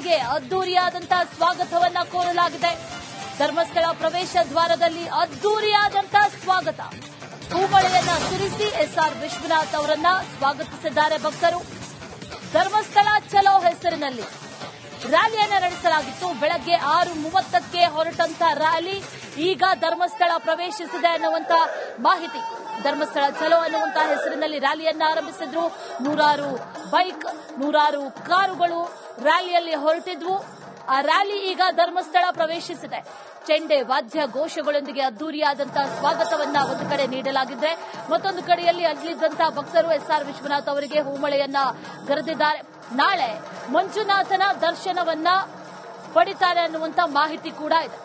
ರ್ಯಾಲಿಗೆ ಅದ್ದೂರಿಯಾದಂತಹ ಸ್ವಾಗತವನ್ನ ಕೋರಲಾಗಿದೆ. ಧರ್ಮಸ್ಥಳ ಪ್ರವೇಶ ದ್ವಾರದಲ್ಲಿ ಅದ್ದೂರಿಯಾದಂತಹ ಸ್ವಾಗತ. ಹೂಮಳೆಯನ್ನ ಸುರಿಸಿ ಎಸ್ಆರ್ ವಿಶ್ವನಾಥ್ ಅವರನ್ನ ಸ್ವಾಗತಿಸಿದ್ದಾರೆ ಭಕ್ತರು. ಧರ್ಮಸ್ಥಳ ಚಲೋ ಹೆಸರಿನಲ್ಲಿ ರ್ಯಾಲಿಯನ್ನ ನಡೆಸಲಾಗಿತ್ತು. ಬೆಳಗ್ಗೆ 6:30ಕ್ಕೆ ಹೊರಟಂತ ರ್ಯಾಲಿ ಈಗ ಧರ್ಮಸ್ಥಳ ಪ್ರವೇಶಿಸಿದೆ ಅನ್ನುವಂತ ಮಾಹಿತಿ. ಧರ್ಮಸ್ಥಳ ಚಲೋ ಅನ್ನುವಂತಹ ಹೆಸರಿನಲ್ಲಿ ರ್ಯಾಲಿಯನ್ನ ಆರಂಭಿಸಿದ್ರು. ನೂರಾರು ಬೈಕ್, ನೂರಾರು ಕಾರುಗಳು ರ್ಯಾಲಿಯಲ್ಲಿ ಹೊರಟಿದ್ವು. ಆ ರ್ಯಾಲಿ ಈಗ ಧರ್ಮಸ್ಥಳ ಪ್ರವೇಶಿಸಿದೆ. ಚೆಂಡೆ ವಾದ್ಯ ಘೋಷಗಳೊಂದಿಗೆ ಅದ್ದೂರಿಯಾದಂತಹ ಸ್ವಾಗತವನ್ನ ಒಂದು ಕಡೆ ನೀಡಲಾಗಿದೆ. ಮತ್ತೊಂದು ಕಡೆಯಲ್ಲಿ ಅಲ್ಲಿದ್ದಂತಹ ಭಕ್ತರು ಎಸ್ಆರ್ ವಿಶ್ವನಾಥ್ ಅವರಿಗೆ ಹೂಮಳೆಯನ್ನ ಗರೆದಿದ್ದಾರೆ. ನಾಳೆ ಮಂಜುನಾಥನ ದರ್ಶನವನ್ನ ಪಡಿತಾರೆ ಅನ್ನುವಂತ ಮಾಹಿತಿ ಕೂಡ ಇದೆ.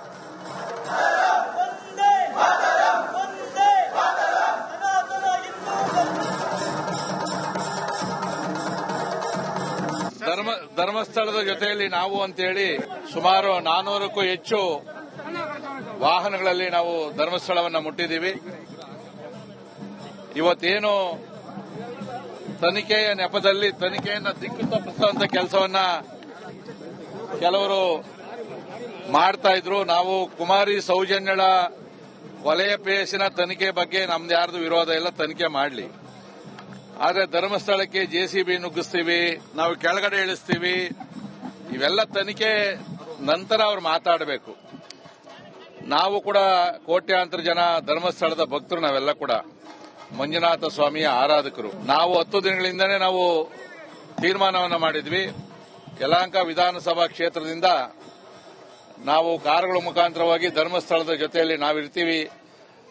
ಧರ್ಮಸ್ಥಳದ ಜೊತೆಯಲ್ಲಿ ನಾವು ಅಂತೇಳಿ ಸುಮಾರು 400ಕ್ಕೂ ಹೆಚ್ಚು ವಾಹನಗಳಲ್ಲಿ ನಾವು ಧರ್ಮಸ್ಥಳವನ್ನು ಮುಟ್ಟಿದ್ದೀವಿ. ಇವತ್ತೇನು ತನಿಖೆಯ ನೆಪದಲ್ಲಿ ತನಿಖೆಯನ್ನು ದಿಕ್ಕು ತಪ್ಪಿಸುವಂತ ಕೆಲಸವನ್ನ ಕೆಲವರು ಮಾಡ್ತಾ ಇದ್ರು. ನಾವು ಕುಮಾರಿ ಸೌಜನ್ಯಳ ಕೊಲೆಯ ಕೇಸಿನ ತನಿಖೆ ಬಗ್ಗೆ ನಮ್ದು ಯಾರ್ದು ವಿರೋಧ ಇಲ್ಲ, ತನಿಖೆ ಮಾಡಲಿ. ಆದರೆ ಧರ್ಮಸ್ಥಳಕ್ಕೆ ಜೆಸಿಬಿ ನುಗ್ಗಿಸ್ತೀವಿ, ನಾವು ಕೆಳಗಡೆ ಇಳಿಸ್ತೀವಿ, ಇವೆಲ್ಲ ತನಿಖೆ ನಂತರ ಅವ್ರು ಮಾತಾಡಬೇಕು. ನಾವು ಕೂಡ ಕೋಟ್ಯಾಂತರ ಜನ ಧರ್ಮಸ್ಥಳದ ಭಕ್ತರು, ನಾವೆಲ್ಲ ಕೂಡ ಮಂಜುನಾಥ ಸ್ವಾಮಿಯ ಆರಾಧಕರು. ನಾವು 10 ದಿನಗಳಿಂದನೇ ನಾವು ತೀರ್ಮಾನವನ್ನು ಮಾಡಿದ್ವಿ. ಯಲಹಂಕ ವಿಧಾನಸಭಾ ಕ್ಷೇತ್ರದಿಂದ ನಾವು ಕಾರುಗಳ ಮುಖಾಂತರವಾಗಿ ಧರ್ಮಸ್ಥಳದ ಜೊತೆಯಲ್ಲಿ ನಾವಿರ್ತೀವಿ,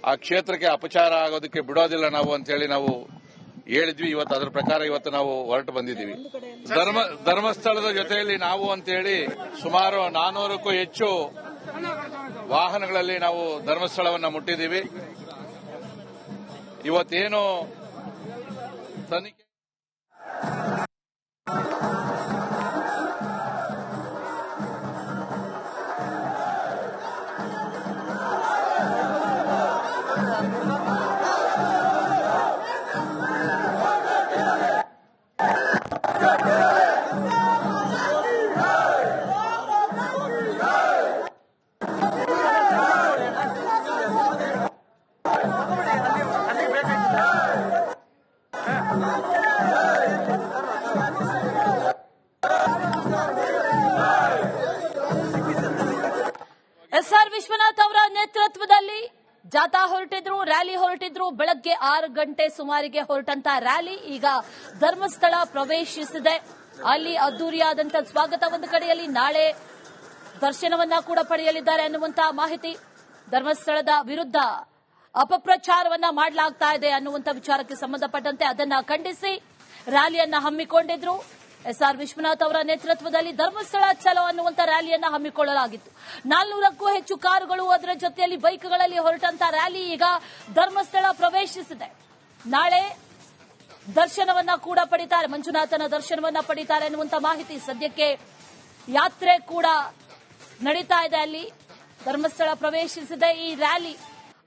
ಆ ಕ್ಷೇತ್ರಕ್ಕೆ ಅಪಚಾರ ಆಗೋದಕ್ಕೆ ಬಿಡೋದಿಲ್ಲ ನಾವು ಅಂತೇಳಿ ನಾವು ಹೇಳಿದ್ವಿ. ಇವತ್ತು ಅದರ ಪ್ರಕಾರ ಇವತ್ತು ನಾವು ಹೊರಟು ಬಂದಿದ್ದೀವಿ. ಧರ್ಮಸ್ಥಳದ ಜೊತೆಯಲ್ಲಿ ನಾವು ಅಂತೇಳಿ ಸುಮಾರು 400ಕ್ಕೂ ಹೆಚ್ಚು ವಾಹನಗಳಲ್ಲಿ ನಾವು ಧರ್ಮಸ್ಥಳವನ್ನು ಮುಟ್ಟಿದ್ದೀವಿ. ಇವತ್ತೇನು ತನಿಖೆ ಎಸ್ಆರ್ ವಿಶ್ವನಾಥ್ ಅವರ ನೇತೃತ್ವದಲ್ಲಿ ಜಾಥಾ ಹೊರಟಿದ್ರು, ರ್ಯಾಲಿ ಹೊರಟಿದ್ರು. ಬೆಳಗ್ಗೆ 6 ಗಂಟೆ ಸುಮಾರಿಗೆ ಹೊರಟಂತ ರ್ಯಾಲಿ ಈಗ ಧರ್ಮಸ್ಥಳ ಪ್ರವೇಶಿಸಿದೆ. ಅಲ್ಲಿ ಅದ್ದೂರಿಯಾದಂತಹ ಸ್ವಾಗತ. ಒಂದು ಕಡೆಯಲ್ಲಿ ನಾಳೆ ದರ್ಶನವನ್ನ ಕೂಡ ಪಡೆಯಲಿದ್ದಾರೆ ಅನ್ನುವಂತಹ ಮಾಹಿತಿ. ಧರ್ಮಸ್ಥಳದ ವಿರುದ್ಧ ಅಪಪ್ರಚಾರವನ್ನ ಮಾಡಲಾಗ್ತಾ ಇದೆ ಅನ್ನುವಂಥ ವಿಚಾರಕ್ಕೆ ಸಂಬಂಧಪಟ್ಟಂತೆ ಅದನ್ನ ಖಂಡಿಸಿ ರ್ಯಾಲಿಯನ್ನ ಹಮ್ಮಿಕೊಂಡಿದ್ರು. ಎಸ್ಆರ್ ವಿಶ್ವನಾಥ್ ಅವರ ನೇತೃತ್ವದಲ್ಲಿ ಧರ್ಮಸ್ಥಳ ಚಲೋ ಅನ್ನುವಂಥ ರ್ಯಾಲಿಯನ್ನ ಹಮ್ಮಿಕೊಳ್ಳಲಾಗಿತ್ತು. 400ಕ್ಕೂ ಹೆಚ್ಚು ಕಾರುಗಳು, ಅದರ ಜೊತೆಯಲ್ಲಿ ಬೈಕ್ಗಳಲ್ಲಿ ಹೊರಟಂತ ರ್ಯಾಲಿ ಈಗ ಧರ್ಮಸ್ಥಳ ಪ್ರವೇಶಿಸಿದೆ. ನಾಳೆ ದರ್ಶನವನ್ನ ಕೂಡ ಪಡಿತಾರೆ, ಮಂಜುನಾಥನ ದರ್ಶನವನ್ನ ಪಡಿತಾರೆ ಅನ್ನುವಂಥ ಮಾಹಿತಿ. ಸದ್ಯಕ್ಕೆ ಯಾತ್ರೆ ಕೂಡ ನಡೀತಾ ಇದೆ. ಅಲ್ಲಿ ಧರ್ಮಸ್ಥಳ ಪ್ರವೇಶಿಸಿದೆ ಈ ರ್ಯಾಲಿ.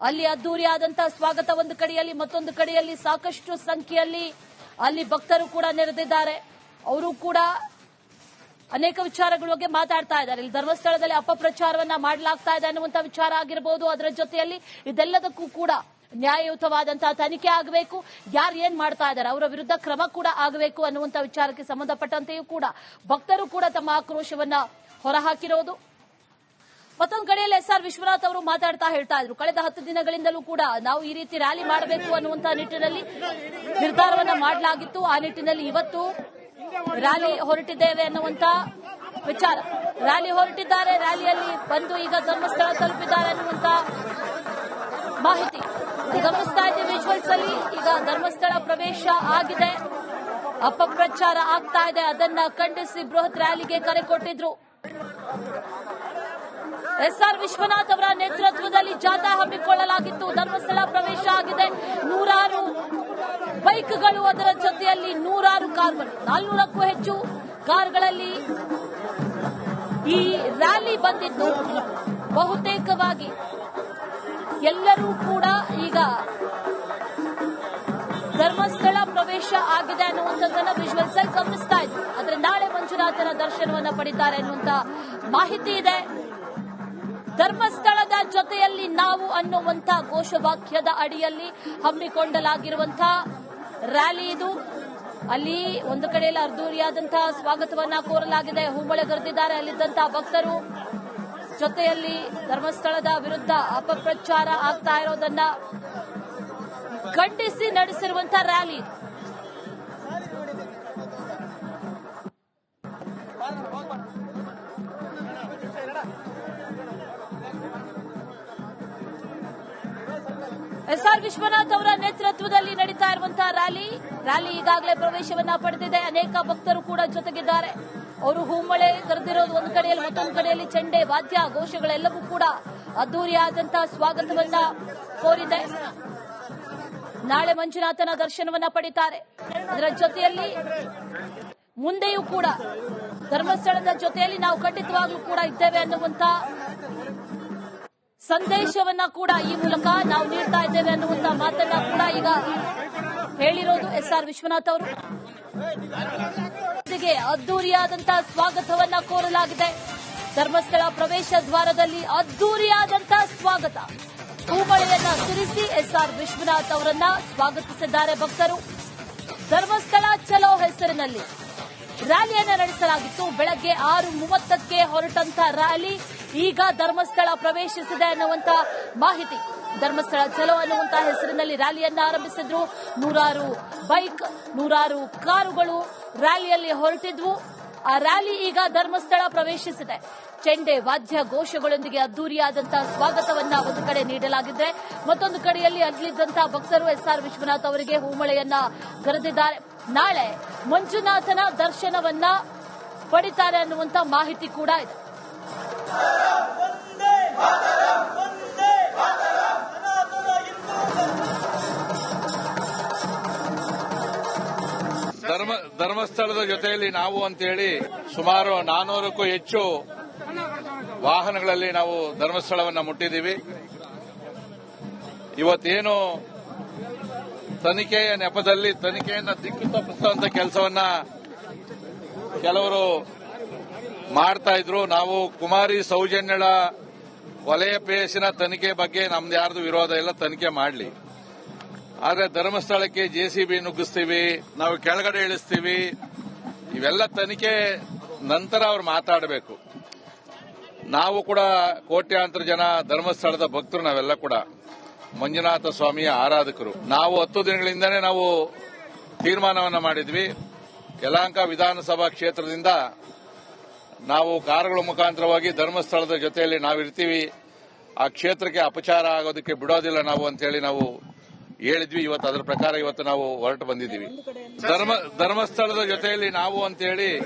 ಅಲ್ಲಿ ಅದ್ದೂರಿಯಾದಂತಹ ಸ್ವಾಗತ ಒಂದು ಕಡೆಯಲ್ಲಿ, ಮತ್ತೊಂದು ಕಡೆಯಲ್ಲಿ ಸಾಕಷ್ಟು ಸಂಖ್ಯೆಯಲ್ಲಿ ಅಲ್ಲಿ ಭಕ್ತರು ಕೂಡ ನೆರೆದಿದ್ದಾರೆ. ಅವರು ಕೂಡ ಅನೇಕ ವಿಚಾರಗಳ ಬಗ್ಗೆ ಮಾತಾಡ್ತಾ ಇದ್ದಾರೆ. ಇಲ್ಲಿ ಧರ್ಮಸ್ಥಳದಲ್ಲಿ ಅಪಪ್ರಚಾರವನ್ನ ಮಾಡಲಾಗ್ತಾ ಇದೆ ಅನ್ನುವಂಥ ವಿಚಾರ ಆಗಿರಬಹುದು. ಅದರ ಜೊತೆಯಲ್ಲಿ ಇದೆಲ್ಲದಕ್ಕೂ ಕೂಡ ನ್ಯಾಯಯುತವಾದಂತಹ ತನಿಖೆ ಆಗಬೇಕು. ಯಾರು ಏನ್ ಮಾಡ್ತಾ ಇದ್ದಾರೆ ಅವರ ವಿರುದ್ಧ ಕ್ರಮ ಕೂಡ ಆಗಬೇಕು ಅನ್ನುವಂಥ ವಿಚಾರಕ್ಕೆ ಸಂಬಂಧಪಟ್ಟಂತೆಯೂ ಕೂಡ ಭಕ್ತರು ಕೂಡ ತಮ್ಮ ಆಕ್ರೋಶವನ್ನ ಹೊರಹಾಕಿರೋದು. ಮತ್ತೊಂದು ಕಡೆಯಲ್ಲಿ ಎಸ್ಆರ್ ವಿಶ್ವನಾಥ್ ಅವರು ಮಾತಾಡ್ತಾ ಹೇಳ್ತಾ ಇದ್ರು, ಕಳೆದ 10 ದಿನಗಳಿಂದಲೂ ಕೂಡ ನಾವು ಈ ರೀತಿ ರ್ಯಾಲಿ ಮಾಡಬೇಕು ಅನ್ನುವಂಥ ನಿಟ್ಟಿನಲ್ಲಿ ನಿರ್ಧಾರವನ್ನ ಮಾಡಲಾಗಿತ್ತು. ಆ ನಿಟ್ಟಿನಲ್ಲಿ ಇವತ್ತು ರ್ಯಾಲಿ ಹೊರಟಿದ್ದೇವೆ ಅನ್ನುವಂಥ ವಿಚಾರ. ರ್ಯಾಲಿ ಹೊರಟಿದ್ದಾರೆ, ರ್ಯಾಲಿಯಲ್ಲಿ ಬಂದು ಈಗ ಧರ್ಮಸ್ಥಳ ತಲುಪಿದ್ದಾರೆ ಅನ್ನುವಂಥ ಮಾಹಿತಿ ಗಮನಿಸ್ತಾ ಇದ್ದೀವಿ. ವಿಜುವಲ್ಸ್ ಅಲ್ಲಿ ಈಗ ಧರ್ಮಸ್ಥಳ ಪ್ರವೇಶ ಆಗಿದೆ, ಅಪಪ್ರಚಾರ ಆಗ್ತಾ ಇದೆ. ಅದನ್ನ ಖಂಡಿಸಿ ಬೃಹತ್ ರ್ಯಾಲಿಗೆ ಕರೆ ಕೊಟ್ಟಿದ್ರು. ಎಸ್ಆರ್ ವಿಶ್ವನಾಥ್ ಅವರ ನೇತೃತ್ವದಲ್ಲಿ ಜಾಥಾ ಹಮ್ಮಿಕೊಳ್ಳಲಾಗಿತ್ತು. ಧರ್ಮಸ್ಥಳ ಪ್ರವೇಶ ಆಗಿದೆ. ನೂರಾರು ಬೈಕ್ಗಳು, ಅದರ ಜೊತೆಯಲ್ಲಿ ನೂರಾರು ಕಾರುಗಳು, 400ಕ್ಕೂ ಹೆಚ್ಚು ಕಾರುಗಳಲ್ಲಿ ಈ ರ್ಯಾಲಿ ಬಂದಿದ್ದು. ಬಹುತೇಕವಾಗಿ ಎಲ್ಲರೂ ಕೂಡ ಈಗ ಧರ್ಮಸ್ಥಳ ಪ್ರವೇಶ ಆಗಿದೆ ಅನ್ನುವಂಥದ್ದನ್ನ ವಿಜುವಲ್ಸ್ ಅಲ್ಲಿ ಗಮನಿಸ್ತಾ ಇದ್ವಿ. ಆದ್ರೆ ನಾಳೆ ಮಂಜುನಾಥನ ದರ್ಶನವನ್ನ ಪಡಿತಾರೆ ಅನ್ನುವಂತ ಮಾಹಿತಿ ಇದೆ. ಧರ್ಮಸ್ಥಳದ ಜೊತೆಯಲ್ಲಿ ನಾವು ಅನ್ನುವಂತ ಘೋಷವಾಕ್ಯದ ಅಡಿಯಲ್ಲಿ ಹಮ್ಮಿಕೊಳ್ಳಲಾಗಿರುವಂತಹ ರ್ಯಾಲಿ ಇದು. ಅಲ್ಲಿ ಒಂದು ಕಡೆಯಲ್ಲಿ ಅದ್ದೂರಿಯಾದಂತಹ ಸ್ವಾಗತವನ್ನ ಕೋರಲಾಗಿದೆ. ಹೂಮಳೆಗರೆದಿದ್ದಾರೆ ಅಲ್ಲಿದ್ದಂತಹ ಭಕ್ತರು. ಜೊತೆಯಲ್ಲಿ ಧರ್ಮಸ್ಥಳದ ವಿರುದ್ಧ ಅಪಪ್ರಚಾರ ಆಗ್ತಾ ಇರೋದನ್ನ ಖಂಡಿಸಿ ನಡೆಸಿರುವಂತಹ ರ್ಯಾಲಿ. ಎಸ್ಆರ್ ವಿಶ್ವನಾಥ್ ಅವರ ನೇತೃತ್ವದಲ್ಲಿ ನಡೀತಾ ಇರುವಂತಹ ರ್ಯಾಲಿ ಈಗಾಗಲೇ ಪ್ರವೇಶವನ್ನ ಪಡೆದಿದೆ. ಅನೇಕ ಭಕ್ತರು ಕೂಡ ಜೊತೆಗಿದ್ದಾರೆ. ಅವರು ಹೂಮಳೆ ಕರೆದಿರೋದು ಒಂದು ಕಡೆಯಲ್ಲಿ, ಮತ್ತೊಂದು ಕಡೆಯಲ್ಲಿ ಚೆಂಡೆ ವಾದ್ಯ ಘೋಷಗಳೆಲ್ಲವೂ ಕೂಡ ಅದ್ದೂರಿಯಾದಂತಹ ಸ್ವಾಗತವನ್ನ ಕೋರಿದೆ. ನಾಳೆ ಮಂಜುನಾಥನ ದರ್ಶನವನ್ನ ಪಡಿತಾರೆ. ಅದರ ಜೊತೆಯಲ್ಲಿ ಮುಂದೆಯೂ ಕೂಡ ಧರ್ಮಸ್ಥಳದ ಜೊತೆಯಲ್ಲಿ ನಾವು ಖಂಡಿತವಾಗ್ಲೂ ಕೂಡ ಇದ್ದೇವೆ ಅನ್ನುವಂತ ಸಂದೇಶವನ್ನ ಕೂಡ ಈ ಮೂಲಕ ನಾವು ನೀಡ್ತಾ ಇದ್ದೇವೆ ಅನ್ನುವಂತ ಮಾತನ್ನ ಕೂಡ ಈಗ ಹೇಳಿರೋದು ಎಸ್ಆರ್ ವಿಶ್ವನಾಥ್ ಅವರು. ಅದ್ದೂರಿಯಾದಂತಹ ಸ್ವಾಗತವನ್ನ ಕೋರಲಾಗಿದೆ. ಧರ್ಮಸ್ಥಳ ಪ್ರವೇಶ ದ್ವಾರದಲ್ಲಿ ಅದ್ದೂರಿಯಾದಂತಹ ಸ್ವಾಗತ. ಹೂಮಳೆಯನ್ನ ಸುರಿಸಿ ಎಸ್ಆರ್ ವಿಶ್ವನಾಥ್ ಅವರನ್ನ ಸ್ವಾಗತಿಸಿದ್ದಾರೆ ಭಕ್ತರು. ಧರ್ಮಸ್ಥಳ ಚಲೋ ಹೆಸರಿನಲ್ಲಿ ರ್ಯಾಲಿಯನ್ನ ನಡೆಸಲಾಗಿತ್ತು. ಬೆಳಗ್ಗೆ 6:30ಕ್ಕೆ ಹೊರಟಂತ ರ್ಯಾಲಿ ಈಗ ಧರ್ಮಸ್ಥಳ ಪ್ರವೇಶಿಸಿದೆ ಅನ್ನುವಂತ ಮಾಹಿತಿ. ಧರ್ಮಸ್ಥಳ ಚಲೋ ಅನ್ನುವಂತಹ ಹೆಸರಿನಲ್ಲಿ ರ್ಯಾಲಿಯನ್ನ ಆರಂಭಿಸಿದ್ರು. ನೂರಾರು ಬೈಕ್, ನೂರಾರು ಕಾರುಗಳು ರ್ಯಾಲಿಯಲ್ಲಿ ಹೊರಟಿದ್ವು. ಆ ರ್ಯಾಲಿ ಈಗ ಧರ್ಮಸ್ಥಳ ಪ್ರವೇಶಿಸಿದೆ. ಚೆಂಡೆ ವಾದ್ಯ ಘೋಷಗಳೊಂದಿಗೆ ಅದ್ದೂರಿಯಾದಂತಹ ಸ್ವಾಗತವನ್ನ ಒಂದು ಕಡೆ ನೀಡಲಾಗಿದೆ. ಮತ್ತೊಂದು ಕಡೆಯಲ್ಲಿ ಅಲ್ಲಿದ್ದಂತಹ ಭಕ್ತರು ಎಸ್ಆರ್ ವಿಶ್ವನಾಥ್ ಅವರಿಗೆ ಹೂಮಳೆಯನ್ನ ಗರೆದಿದ್ದಾರೆ. ನಾಳೆ ಮಂಜುನಾಥನ ದರ್ಶನವನ್ನ ಪಡಿತಾರೆ ಅನ್ನುವಂತ ಮಾಹಿತಿ ಕೂಡ ಇದೆ. ಧರ್ಮಸ್ಥಳದ ಜೊತೆಯಲ್ಲಿ ನಾವು ಅಂತೇಳಿ ಸುಮಾರು 400ಕ್ಕೂ ಹೆಚ್ಚು ವಾಹನಗಳಲ್ಲಿ ನಾವು ಧರ್ಮಸ್ಥಳವನ್ನ ಮುಟ್ಟಿದ್ದೀವಿ. ಇವತ್ತೇನು ತನಿಖೆಯ ನೆಪದಲ್ಲಿ ತನಿಖೆಯನ್ನ ದಿಕ್ಕು ತಪ್ಪಿಸುವಂತ ಕೆಲಸವನ್ನ ಕೆಲವರು ಮಾಡ್ತಾ ಇದ್ರು. ನಾವು ಕುಮಾರಿ ಸೌಜನ್ಯಳ ವಲಯ ಪೇಸಿನ ತನಿಖೆ ಬಗ್ಗೆ ನಮ್ದು ಯಾರ್ದು ವಿರೋಧ ಇಲ್ಲ, ತನಿಖೆ ಮಾಡಲಿ. ಆದ್ರೆ ಧರ್ಮಸ್ಥಳಕ್ಕೆ ಜೆಸಿಬಿ ನುಗ್ಗಿಸ್ತೀವಿ, ನಾವು ಕೆಳಗಡೆ ಇಳಿಸ್ತೀವಿ, ಇವೆಲ್ಲ ತನಿಖೆ ನಂತರ ಅವ್ರು ಮಾತಾಡಬೇಕು. ನಾವು ಕೂಡ ಕೋಟ್ಯಾಂತರ ಜನ ಧರ್ಮಸ್ಥಳದ ಭಕ್ತರು, ನಾವೆಲ್ಲ ಕೂಡ ಮಂಜುನಾಥ ಸ್ವಾಮಿಯ ಆರಾಧಕರು. ನಾವು 10 ದಿನಗಳಿಂದನೇ ನಾವು ತೀರ್ಮಾನವನ್ನ ಮಾಡಿದ್ವಿ. ಯಲಹಂಕ ವಿಧಾನಸಭಾ ಕ್ಷೇತ್ರದಿಂದ ನಾವು ಕಾರುಗಳ ಮುಖಾಂತರವಾಗಿ ಧರ್ಮಸ್ಥಳದ ಜೊತೆಯಲ್ಲಿ ನಾವಿರ್ತೀವಿ, ಆ ಕ್ಷೇತ್ರಕ್ಕೆ ಅಪಚಾರ ಆಗೋದಕ್ಕೆ ಬಿಡೋದಿಲ್ಲ ನಾವು ಅಂತೇಳಿ ನಾವು ಹೇಳಿದ್ವಿ. ಇವತ್ತು ಅದರ ಪ್ರಕಾರ ಇವತ್ತು ನಾವು ಹೊರಟು ಬಂದಿದ್ದೀವಿ. ಧರ್ಮಸ್ಥಳದ ಜೊತೆಯಲ್ಲಿ ನಾವು ಅಂತೇಳಿ